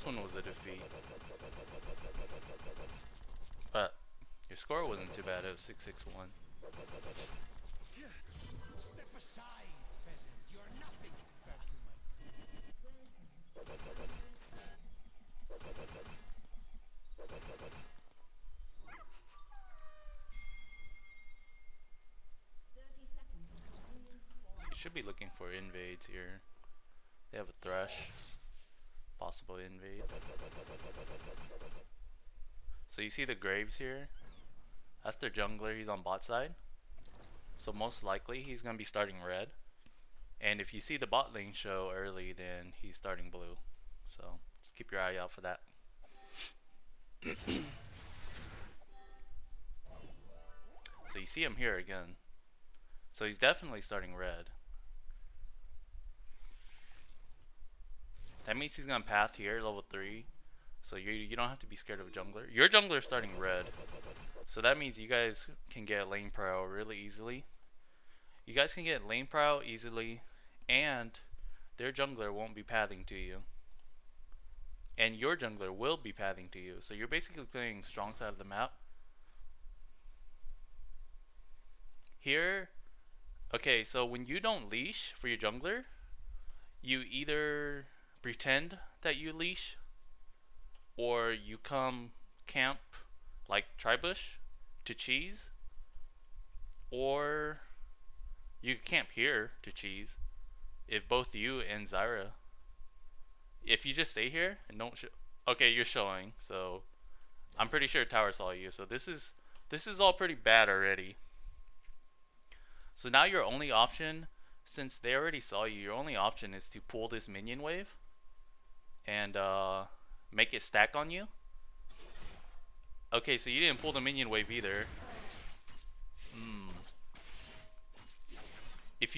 this one was a defeat. But your score wasn't too bad. It was 6-6-1. Step aside, peasant. You're nothing compared to my. You should be looking for invades here. They have a thresh. Possible invade. So you see the graves here? That's their jungler. He's on bot side. So most likely he's going to be starting red. And if you see the bot lane show early, then he's starting blue. So just keep your eye out for that. So you see him here again. So he's definitely starting red. That means he's gonna path here, level 3. So you don't have to be scared of a jungler. Your jungler is starting red. So that means you guys can get lane prow really easily. You guys can get lane prow easily, and their jungler won't be pathing to you. And your jungler will be pathing to you. So you're basically playing strong side of the map. Here, okay, so when you don't leash for your jungler, you either pretend that you leash, or you come camp like Tribush to cheese, or you camp here to cheese if both you and Zyra. If you just stay here and don't okay, you're showing, so I'm pretty sure tower saw you, so this is all pretty bad already. So now your only option, since they already saw you, your only option is to pull this minion wave and make it stack on you. Okay, so you didn't pull the minion wave either. If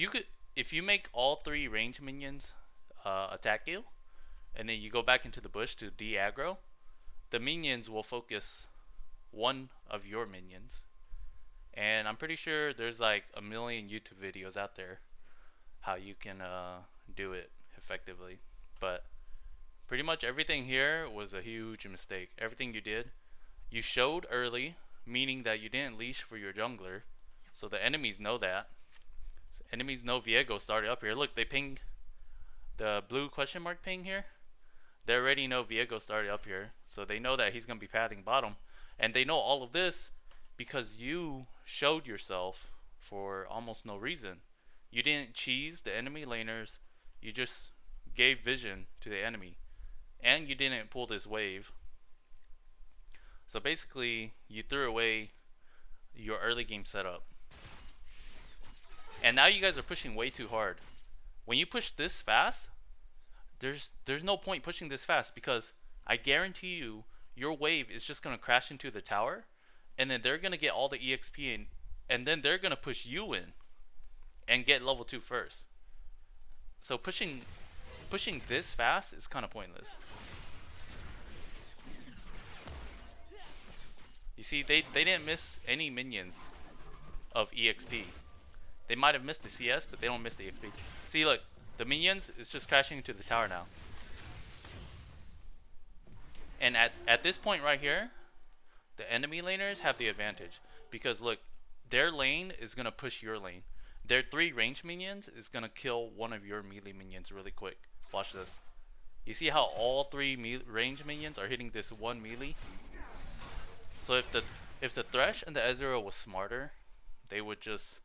you make all 3 range minions attack you, and then you go back into the bush to de-aggro, the minions will focus one of your minions. And I'm pretty sure there's like a million YouTube videos out there how you can do it effectively. But pretty much everything here was a huge mistake. Everything you did, you showed early, meaning that you didn't leash for your jungler. So the enemies know that. So enemies know Viego started up here. Look, they ping the blue question mark ping here. They already know Viego started up here. So they know that he's going to be pathing bottom. And they know all of this because you showed yourself for almost no reason. You didn't cheese the enemy laners. You just gave vision to the enemy. And you didn't pull this wave. So basically, you threw away your early game setup. And now you guys are pushing way too hard. When you push this fast, there's no point pushing this fast, because I guarantee you your wave is just going to crash into the tower, and then they're going to get all the EXP in, and then they're going to push you in and get level 2 first. So pushing this fast is kind of pointless. You see, they didn't miss any minions of EXP. They might have missed the CS, but they don't miss the EXP. See, look, the minions is just crashing into the tower now. And at this point right here, the enemy laners have the advantage, because look, their lane is gonna push your lane. Their 3 range minions is gonna kill one of your melee minions really quick. Watch this. You see how all 3 range minions are hitting this one melee? So if the Thresh and the Ezreal was smarter, they would just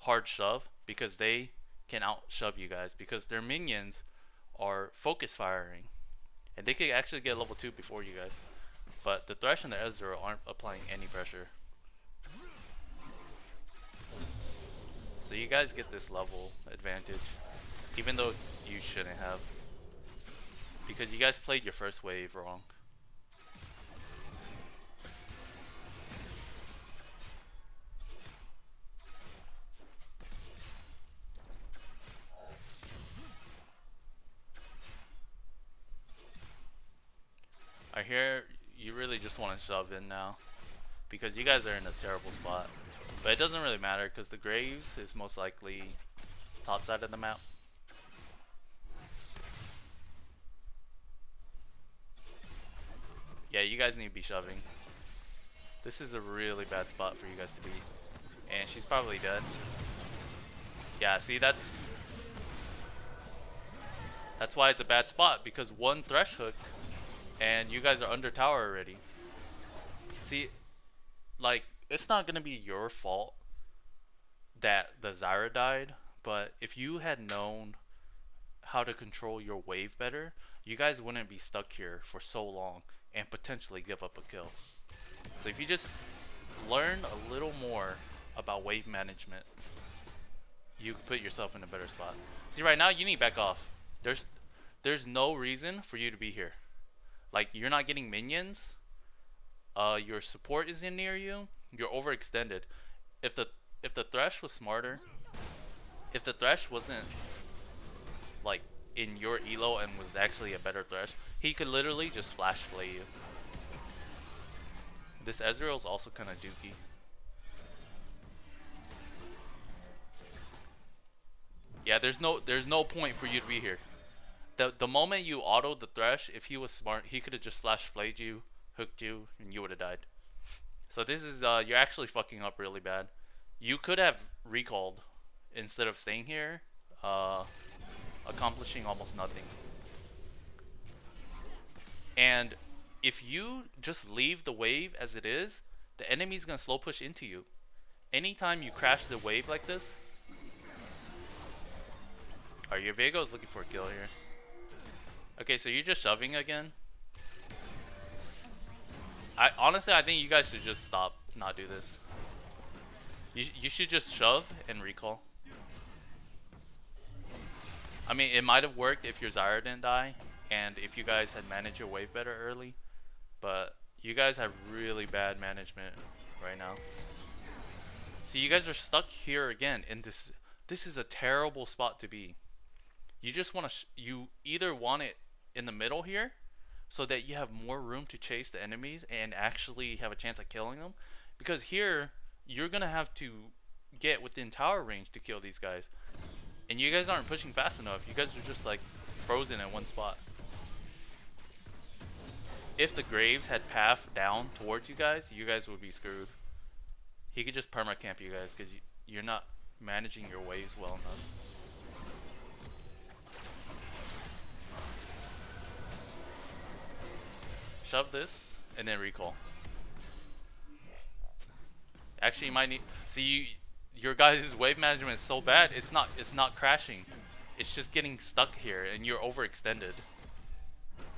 hard shove, because they can out shove you guys, because their minions are focus firing, and they could actually get level 2 before you guys. But the Thresh and the Ezreal aren't applying any pressure. So you guys get this level advantage, even though you shouldn't have, because you guys played your first wave wrong. I hear you really just want to shove in now, because you guys are in a terrible spot. But it doesn't really matter, because the Graves is most likely top side of the map. Yeah, you guys need to be shoving. This is a really bad spot for you guys to be. And she's probably dead. Yeah, see, that's why it's a bad spot, because one thresh hook and you guys are under tower already. See, like, it's not gonna be your fault that the Zyra died, but if you had known how to control your wave better, you guys wouldn't be stuck here for so long and potentially give up a kill. So if you just learn a little more about wave management, you can put yourself in a better spot. See, right now you need to back off. There's no reason for you to be here. Like, you're not getting minions. Your support isn't near you. You're overextended. If the Thresh was smarter, if the Thresh wasn't like in your elo and was actually a better Thresh, he could literally just flash flay you. This Ezreal's also kind of dookie. Yeah, there's no point for you to be here. The moment you autoed the Thresh, if he was smart, he could have just flash flayed you, hooked you, and you would have died. So this is you're actually fucking up really bad. You could have recalled instead of staying here, accomplishing almost nothing. And if you just leave the wave as it is, the enemy's gonna slow push into you. Anytime you crash the wave like this, your Viego is looking for a kill here. Okay, so you're just shoving again. Honestly, I think you guys should just stop, not do this. You should just shove and recall. I mean, it might have worked if your Zyra didn't die, and if you guys had managed your wave better early, but you guys have really bad management right now. See, you guys are stuck here again, and this is a terrible spot to be. You just want to, you either want it in the middle here, so that you have more room to chase the enemies and actually have a chance at killing them, because here you're gonna have to get within tower range to kill these guys, and you guys aren't pushing fast enough. You guys are just like frozen in one spot. If the Graves had path down towards you guys would be screwed. He could just perma camp you guys because you're not managing your waves well enough. Shove this and then recall. Actually, you might need. See, your guys' wave management is so bad. It's not crashing. It's just getting stuck here, and you're overextended.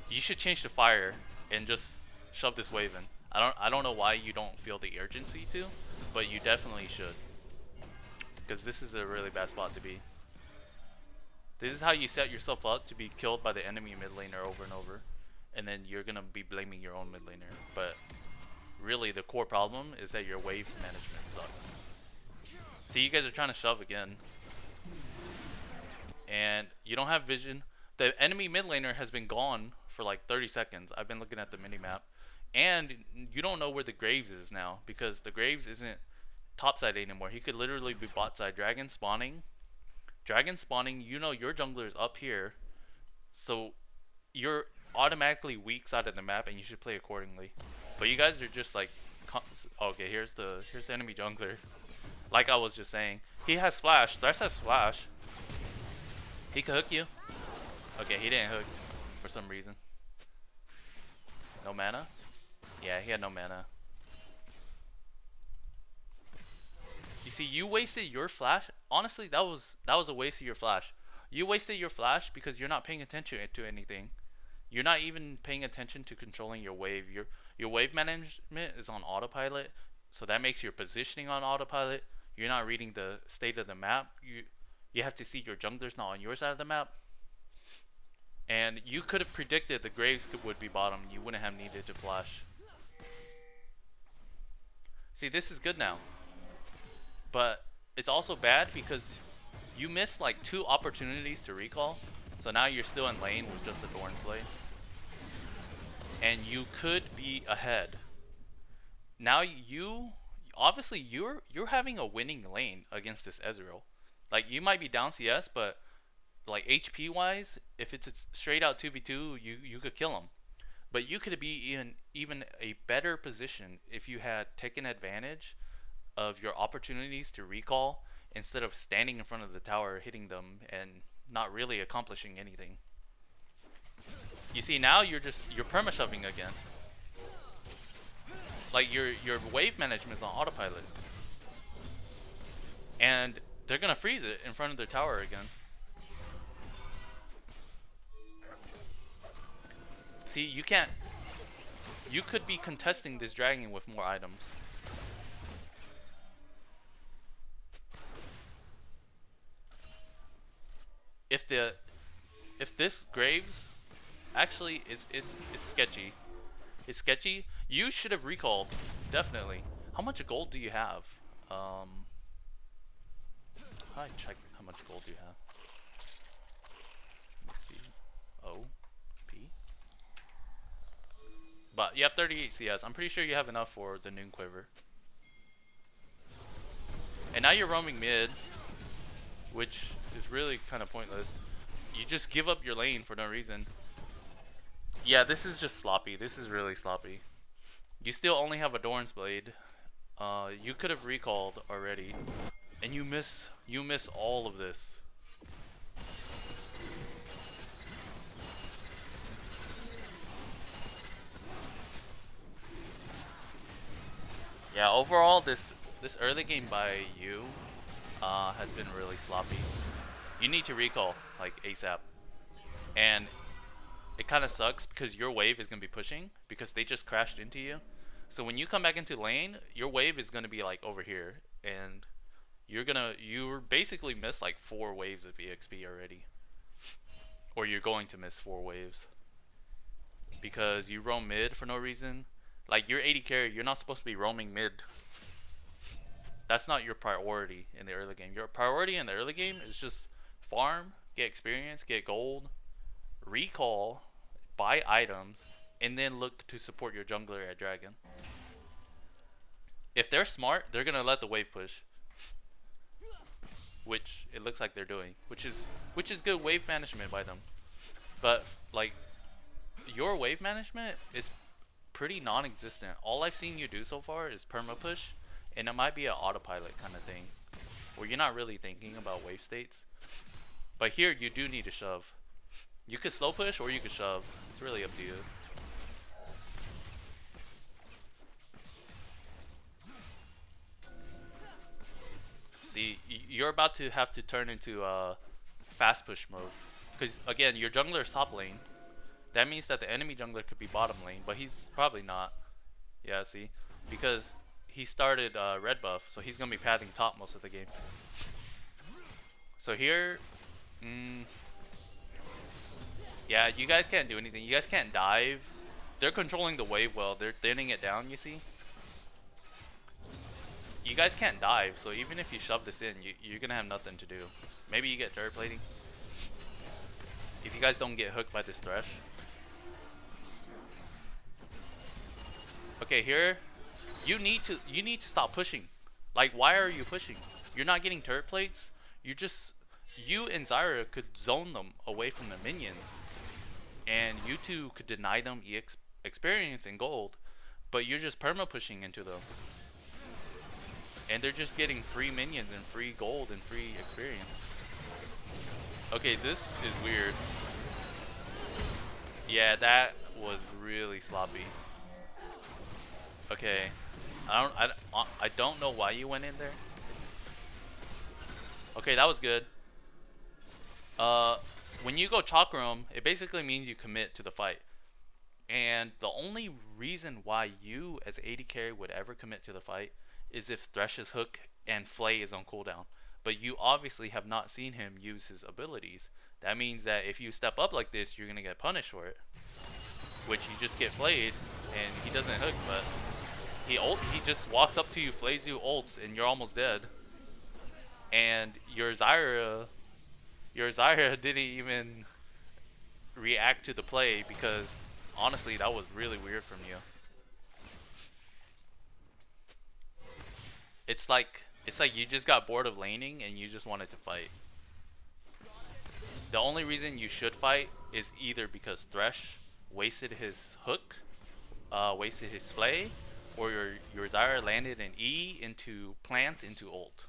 You should change to fire and just shove this wave in. I don't know why you don't feel the urgency to, but you definitely should. Because this is a really bad spot to be. This is how you set yourself up to be killed by the enemy mid laner over and over. And then you're gonna be blaming your own mid laner. But really, the core problem is that your wave management sucks. See, you guys are trying to shove again. And you don't have vision. The enemy mid laner has been gone for like 30 seconds. I've been looking at the minimap. And you don't know where the Graves is now, because the Graves isn't topside anymore. He could literally be bot side. Dragon spawning, you know your jungler is up here. So you're automatically weak side of the map, and you should play accordingly. But you guys are just like, okay, here's the enemy jungler. Like I was just saying, he has flash. Thresh has flash. He could hook you. Okay, he didn't hook for some reason. No mana? Yeah, he had no mana. You see, you wasted your flash. Honestly, that was a waste of your flash. You wasted your flash because you're not paying attention to anything. You're not even paying attention to controlling your wave. Your wave management is on autopilot, so that makes your positioning on autopilot. You're not reading the state of the map. You have to see your jungler's not on your side of the map. And you could have predicted the Graves would be bottom. You wouldn't have needed to flash. See, this is good now. But it's also bad because you missed like 2 opportunities to recall. So now you're still in lane with just a Thorn play. And you could be ahead. Now obviously you're having a winning lane against this Ezreal. Like, you might be down CS, but like HP wise, if it's a straight out 2v2, you could kill him. But you could be in even a better position if you had taken advantage of your opportunities to recall instead of standing in front of the tower hitting them and not really accomplishing anything. You see, now you're perma shoving again. Like your wave management is on autopilot. And they're gonna freeze it in front of their tower again. See, you can't. You could be contesting this dragon with more items. If this Graves actually is sketchy. It's sketchy. You should have recalled, definitely. How much gold do you have? I check how much gold you have. Let me see. O P. But you have 38 CS. I'm pretty sure you have enough for the noon quiver. And now you're roaming mid, which is really kind of pointless. You just give up your lane for no reason. Yeah, this is just sloppy. This is really sloppy. You still only have a Dorn's Blade. You could have recalled already, and you miss all of this. Yeah, overall this early game by you has been really sloppy. You need to recall like ASAP, and it kind of sucks because your wave is gonna be pushing because they just crashed into you. So when you come back into lane, your wave is gonna be like over here, and you're basically missed like 4 waves of EXP already, or you're going to miss 4 waves because you roam mid for no reason. Like you're 80 carry, you're not supposed to be roaming mid. That's not your priority in the early game. Your priority in the early game is just farm, get experience, get gold, recall, buy items, and then look to support your jungler at dragon. If they're smart, they're gonna let the wave push, which it looks like they're doing, which is good wave management by them. But like your wave management is pretty non-existent. All I've seen you do so far is perma push, and it might be an autopilot kind of thing, where you're not really thinking about wave states. But here you do need to shove. You could slow push or you could shove. It's really up to you. See, you're about to have to turn into fast push mode. Because again, your jungler is top lane. That means that the enemy jungler could be bottom lane, but he's probably not. Yeah, see? Because he started red buff, so he's going to be padding top most of the game. So here, yeah, you guys can't do anything. You guys can't dive. They're controlling the wave well. They're thinning it down, you see? You guys can't dive, so even if you shove this in, you're going to have nothing to do. Maybe you get turret plating. If you guys don't get hooked by this Thresh. Okay, here, you need to stop pushing. Like, why are you pushing? You're not getting turret plates. You and Zyra could zone them away from the minions, and you two could deny them experience and gold, but you're just perma pushing into them, and they're just getting free minions and free gold and free experience. Okay, this is weird. Yeah, that was really sloppy. Okay, I don't know why you went in there. Okay, that was good. When you go Chakram, it basically means you commit to the fight. And the only reason why you as AD carry would ever commit to the fight is if Thresh's hook and Flay is on cooldown. But you obviously have not seen him use his abilities. That means that if you step up like this, you're gonna get punished for it. Which you just get flayed, and he doesn't hook, but he just walks up to you, flays you, ults, and you're almost dead. And your Zyra didn't even react to the play because honestly that was really weird from you. It's like you just got bored of laning and you just wanted to fight. The only reason you should fight is either because Thresh wasted his hook, wasted his flay, or your Zyra landed an E into plant into ult.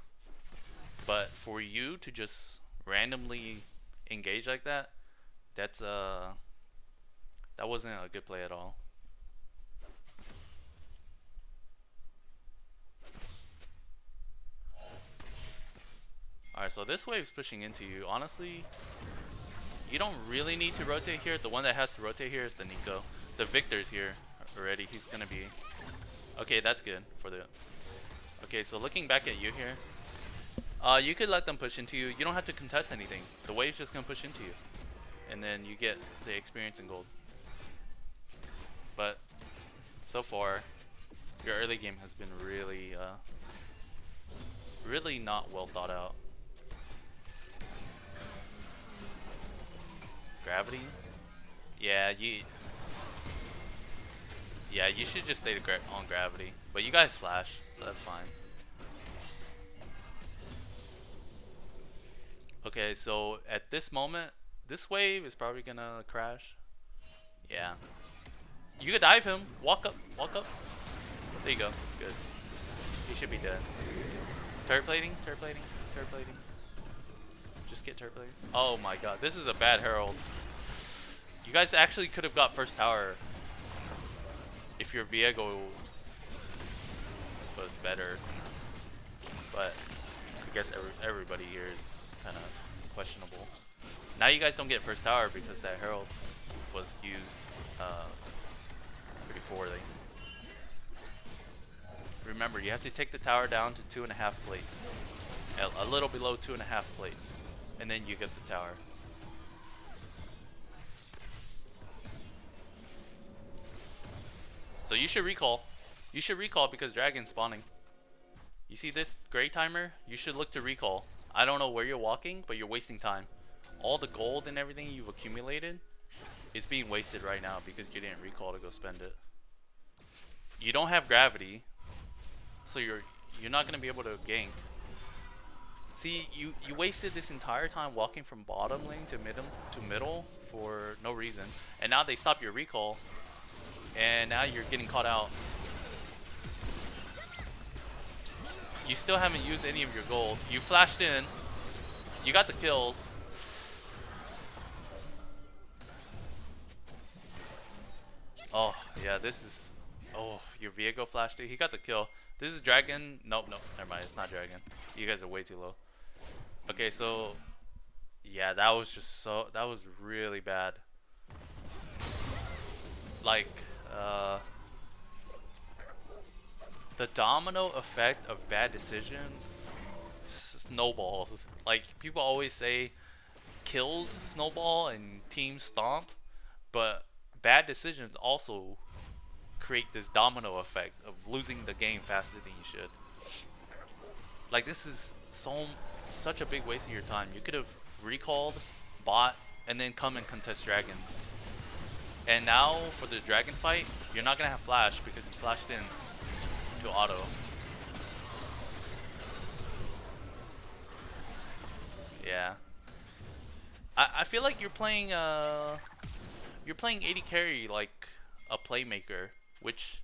But for you to just randomly engage like that, that's that wasn't a good play at all. Alright, so this wave's pushing into you. Honestly, you don't really need to rotate here. The one that has to rotate here is the Nico. The Victor's here already. He's gonna be... Okay, that's good for the... Okay, so looking back at you here, you could let them push into you. You don't have to contest anything. The wave's just gonna push into you. And then you get the experience and gold. But so far, your early game has been really, really not well thought out. Gravity? Yeah, you should just stay on gravity. But you guys flash, so that's fine. Okay, so at this moment, this wave is probably gonna crash. Yeah. You could dive him. Walk up, walk up. There you go. Good. He should be dead. Turret plating, turret plating, turret plating. Just get turret plating. Oh my god, this is a bad herald. You guys actually could have got first tower if your Viego was better. But I guess everybody here is kind of questionable. Now you guys don't get first tower because that herald was used pretty poorly. Remember, you have to take the tower down to 2.5 plates. A little below 2.5 plates. And then you get the tower. So you should recall. You should recall because dragon's spawning. You see this gray timer? You should look to recall. I don't know where you're walking, but you're wasting time. All the gold and everything you've accumulated is being wasted right now because you didn't recall to go spend it. You don't have gravity, so you're not gonna be able to gank. See, you wasted this entire time walking from bottom lane to middle for no reason, and now they stop your recall, and now you're getting caught out. You still haven't used any of your gold. You flashed in. You got the kills. Oh, yeah, this is... Oh, your Viego flashed it. He got the kill. This is dragon. Nope, nope. Never mind. It's not dragon. You guys are way too low. Okay, so... Yeah, that was just so... That was really bad. Like, the domino effect of bad decisions snowballs. Like, people always say kills snowball and teams stomp, but bad decisions also create this domino effect of losing the game faster than you should. Like, this is such a big waste of your time. You could have recalled, bought, and then come and contest dragon. And now for the dragon fight, you're not gonna have flash because you flashed in to auto. Yeah. I feel like you're playing AD carry like a playmaker, which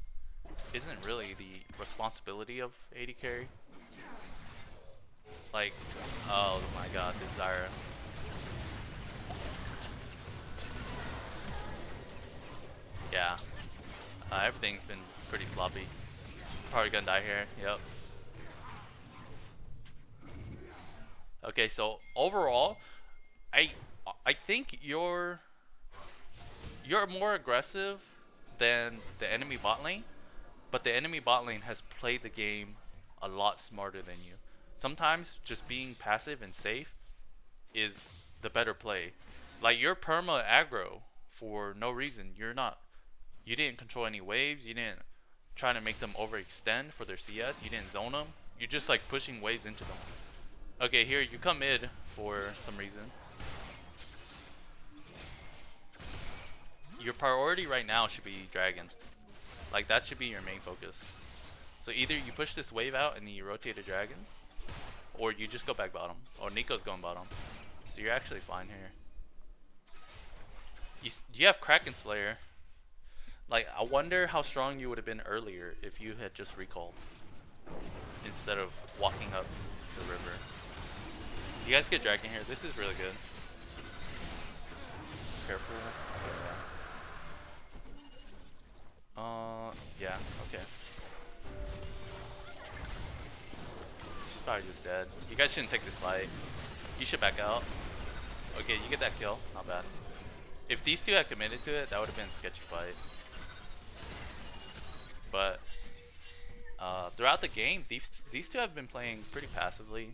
isn't really the responsibility of AD carry. Like, oh my god, this Zyra. Yeah. Everything's been pretty sloppy. Probably gonna die here. Yep. Okay, so overall, I think you're more aggressive than the enemy bot lane, but the enemy bot lane has played the game a lot smarter than you. Sometimes just being passive and safe is the better play. Like, you're perma aggro for no reason. You didn't control any waves. You didn't try to make them overextend for their CS. You didn't zone them. You're just like pushing waves into them. Okay, here you come mid for some reason. Your priority right now should be dragon. Like, that should be your main focus. So either you push this wave out and then you rotate a dragon, or you just go back bottom. Or Nico's going bottom. So you're actually fine here. You have Kraken Slayer. Like, I wonder how strong you would have been earlier if you had just recalled instead of walking up the river. You guys get dragon here. This is really good. Careful. Yeah, okay. She's probably just dead. You guys shouldn't take this fight. You should back out. Okay, you get that kill. Not bad. If these two had committed to it, that would have been a sketchy fight. But throughout the game, these two have been playing pretty passively,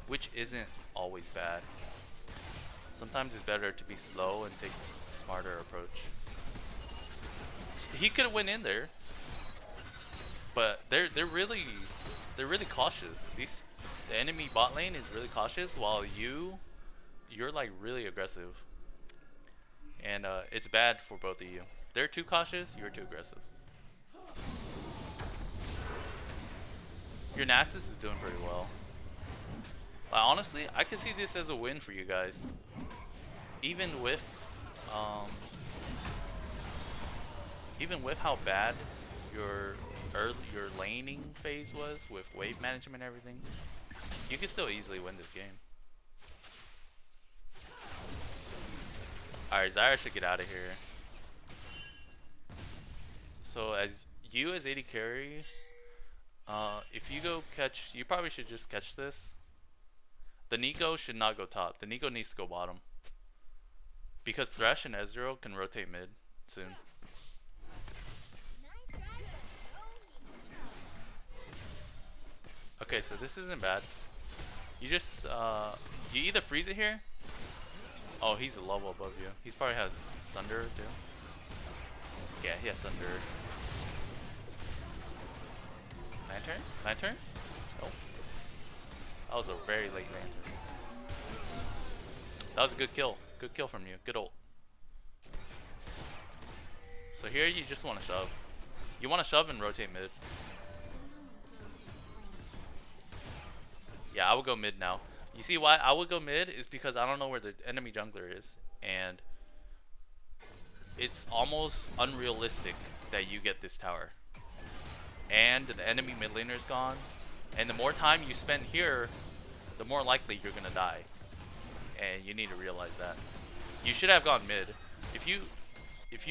which isn't always bad. Sometimes it's better to be slow and take a smarter approach. He could have went in there, but they're really cautious. The enemy bot lane is really cautious, while you're like really aggressive, and it's bad for both of you. They're too cautious. You're too aggressive. Your Nasus is doing pretty well. Honestly, I could see this as a win for you guys, even with how bad your laning phase was with wave management and everything. You can still easily win this game. Alright, Zyra should get out of here. So as AD carry, if you go catch, you probably should just catch this. The Nico should not go top. The Nico needs to go bottom, because Thresh and Ezreal can rotate mid soon. Okay, so this isn't bad. You just you either freeze it here. Oh, he's a level above you. He's probably has Thunder too. Yeah, he has Thunder. Lantern? Lantern? Oh. That was a very late lantern. That was a good kill. Good kill from you. Good ult. So here you just want to shove. You want to shove and rotate mid. Yeah, I would go mid now. You see why I would go mid is because I don't know where the enemy jungler is, and it's almost unrealistic that you get this tower. And the enemy mid laner is gone, and the more time you spend here, the more likely you're gonna die. And you need to realize that. You should have gone mid. If you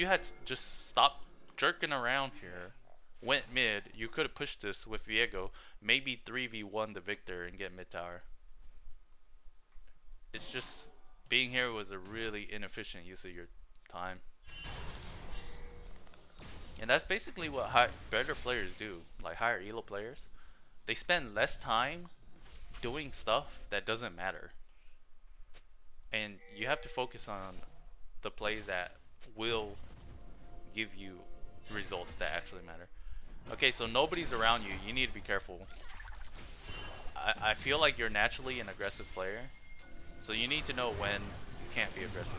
had just stopped jerking around here, went mid, you could have pushed this with Viego, maybe 3v1 the Victor and get mid tower. It's just, being here was a really inefficient use of your time. And that's basically what better players do, like higher elo players. They spend less time doing stuff that doesn't matter. And you have to focus on the plays that will give you results that actually matter. Okay, so nobody's around you. You need to be careful. I feel like you're naturally an aggressive player, so you need to know when you can't be aggressive.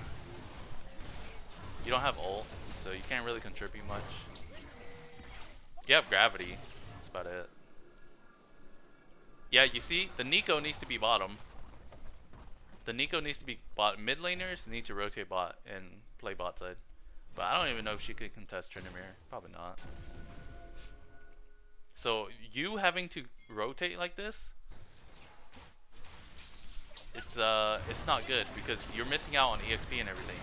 You don't have ult, so you can't really contribute much. You have gravity. That's about it. Yeah, you see, the Nico needs to be bottom. The Nico needs to be bot. Mid laners need to rotate bot and play bot side. But I don't even know if she could contest Tryndamere. Probably not. So you having to rotate like this, it's not good, because you're missing out on EXP and everything.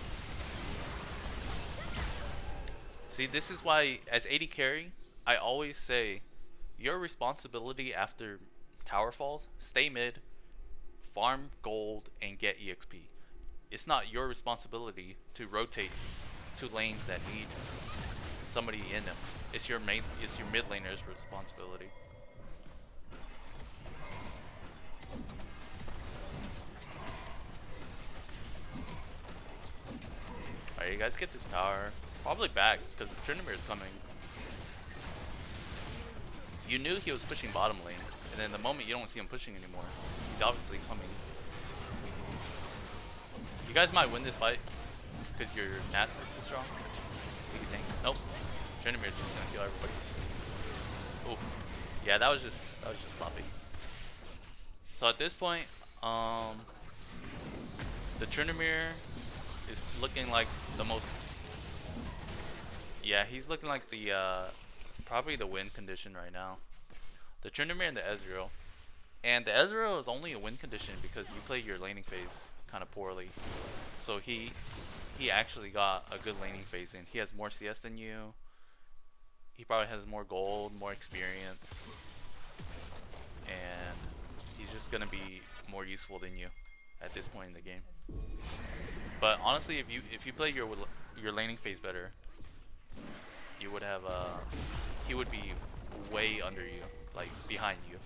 See, this is why as AD carry, I always say your responsibility after tower falls, stay mid, farm gold, and get EXP. It's not your responsibility to rotate to lanes that need somebody in them. It's your mid laner's responsibility. Alright, you guys get this tower. Probably back, because Tryndamere is coming. You knew he was pushing bottom lane, and then the moment you don't see him pushing anymore, he's obviously coming. You guys might win this fight because your Nasus is strong. You can tank. Nope. Tryndamere is just gonna kill everybody. Oh, yeah, that was just sloppy. So at this point, the Tryndamere is looking like the most Yeah, he's looking like the probably the win condition right now. The Tryndamere and the Ezreal. And the Ezreal is only a win condition because you play your laning phase kind of poorly. So he actually got a good laning phase in. He has more CS than you. He probably has more gold, more experience, and he's just gonna be more useful than you at this point in the game. But honestly, if you play your laning phase better, you would have he would be way under you, like behind you,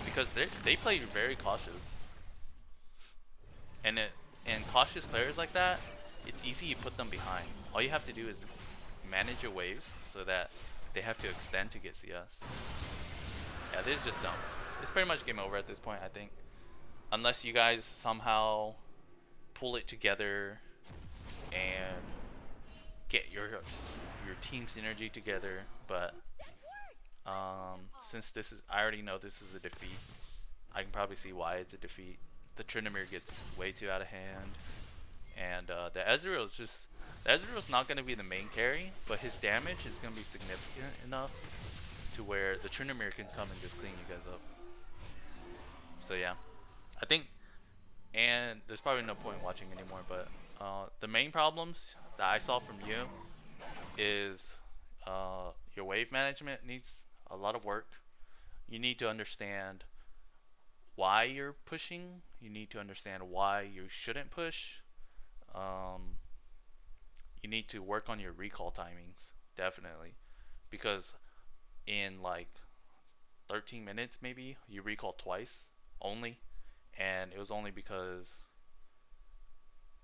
because they play very cautious, and cautious players like that, it's easy to put them behind. All you have to do is manage your waves so that they have to extend to get CS. Yeah, this is just dumb. It's pretty much game over at this point, I think, unless you guys somehow pull it together and get your team synergy together. But since this is, I already know this is a defeat. I can probably see why it's a defeat. The Tryndamere gets way too out of hand, and the Ezreal is just, the Ezreal's not going to be the main carry, but his damage is going to be significant enough to where the Tryndamere can come and just clean you guys up. So yeah, I think, and there's probably no point watching anymore, but the main problems that I saw from you is your wave management needs a lot of work. You need to understand why you're pushing. You need to understand why you shouldn't push. Um, you need to work on your recall timings, definitely, because in like 13 minutes maybe you recall twice only, and it was only because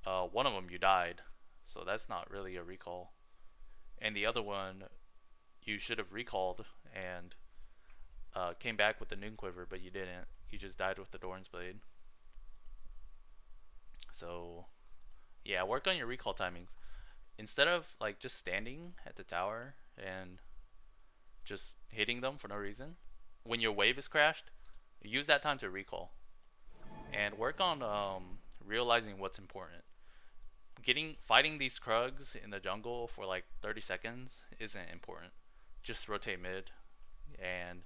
one of them you died, so that's not really a recall, and the other one you should have recalled and came back with the Noon Quiver, but you didn't. You just died with the Doran's Blade. So yeah, work on your recall timings. Instead of like just standing at the tower and just hitting them for no reason, when your wave is crashed, use that time to recall and work on realizing what's important. Fighting these Krugs in the jungle for like 30 seconds isn't important. Just rotate mid and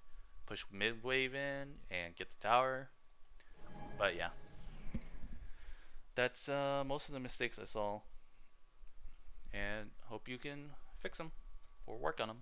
push mid wave in and get the tower. But yeah, that's most of the mistakes I saw, and hope you can fix them or work on them.